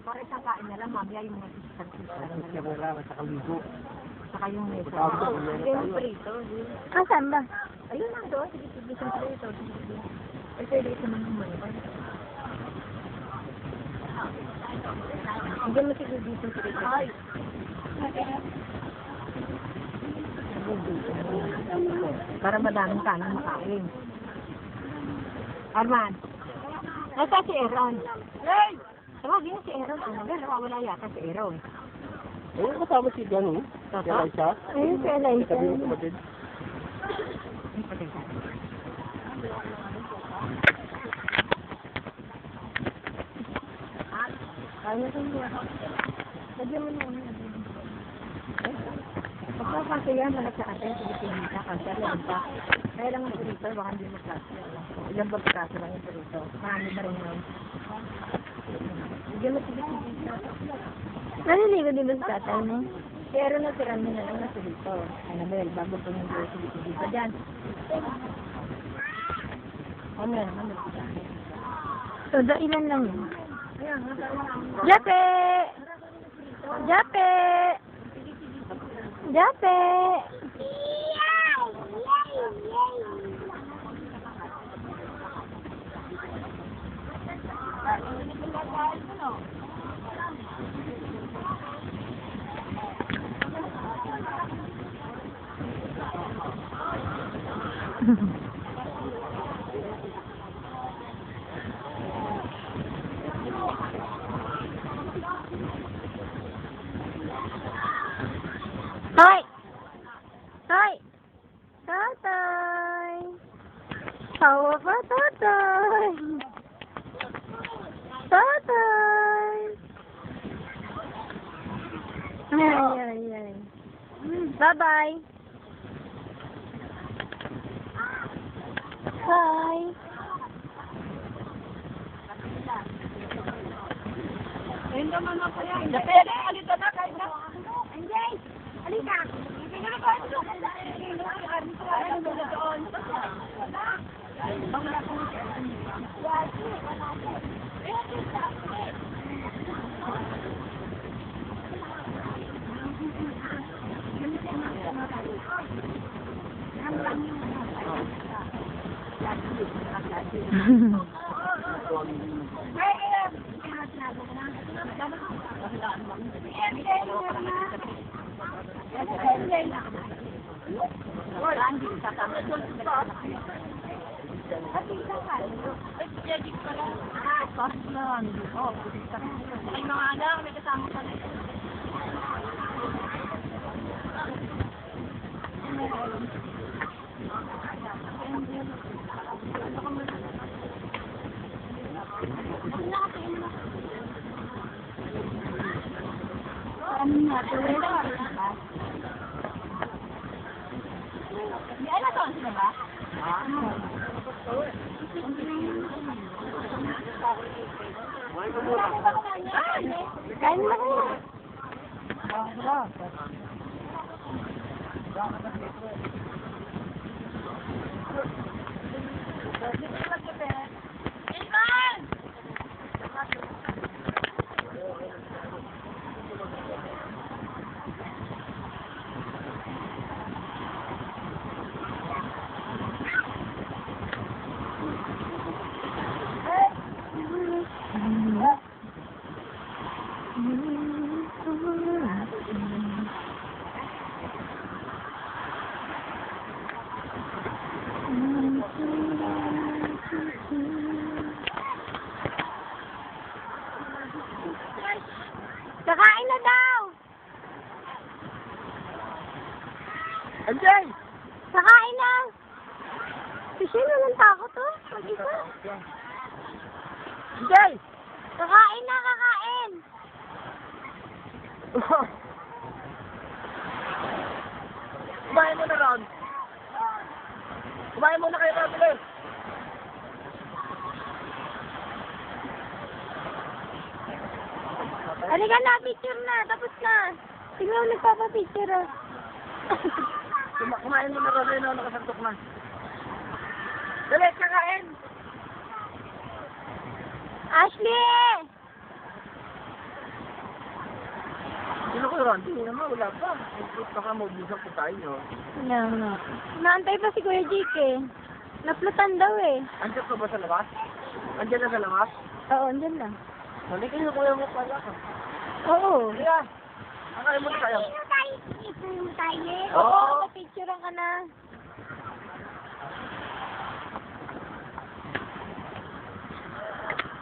Para isang kain na lang, mamaya yung mga isang-isang na lang. Wala, sa kaligo. Saka yung mesa. Sige yung prito. Saan ba? Ayun lang doon. Sige, sige, yung prito. Ay, pwede ito naman yung mga. Hindi mo siguro dito yung prito. Ay! Para madaming kanin makain. Arman. Nasa si Aaron. Hey! Tawagin mo si Aaron. Ano ba? Nawawala yata si Aaron. Ayun, kasama si Gano. Si Elisha. Ayun si Elisha. Sabi mo kapatid. Kaya mo ito. Lagyan mo na. Pagkakasaya mo na sa atin, Pilipinita, kasi alam pa. Kaya lang ang turito, baka hindi mo kasi. Ilang ba pagkaso lang yung turito? Marami na rin yun. Lagyan mo Pilipinita. Naliligo din ba sa tatay mo? Pero natiran mo na lang na turito. Annabelle, bago po yung Pilipinita dyan. Ano yan? Ano yan? So, ilan lang yun? Ayan, Jape! Jape! Jape! Hoy! Hoy! Tatay! Tawa pa, tatay! Tatay! Ay, ay, ay. Bye-bye! Bye! ayun naman ako yan. Pwede, alito na, kahit na. Anjay! Halika! Hindi na kain doon. Kain doon. Ay, mga anak, may kasama pa rin. Ano nga, tuloy na. Di ala taon sila ba? Kain mo na. Kakain na daw! Anjay! Kakain na! Kasi naman takot to. Mag-isa. Anjay! Kakain na, kakain! Kumain mo na ron. Kumain mo na kayo na bilis. Halika na, picture na. Tapos na. Tingnan mo nagpapapicture ah. Kumain mo na ron. Ayun, nakasantok na. Dali, kakain! Ashley! restaurant? Hindi naman, wala pa. Baka maubusan po tayo. Nga nga. Naantay pa si Kuya Jake eh. Naplutan daw eh. Andiyan ka ba sa labas? Andiyan na sa labas? Oo, andyan lang. Hindi kayo kuya mo pala ka. Oo. Kaya, akain mo na tayo. Ito tayo. Oo. Picturean ka na.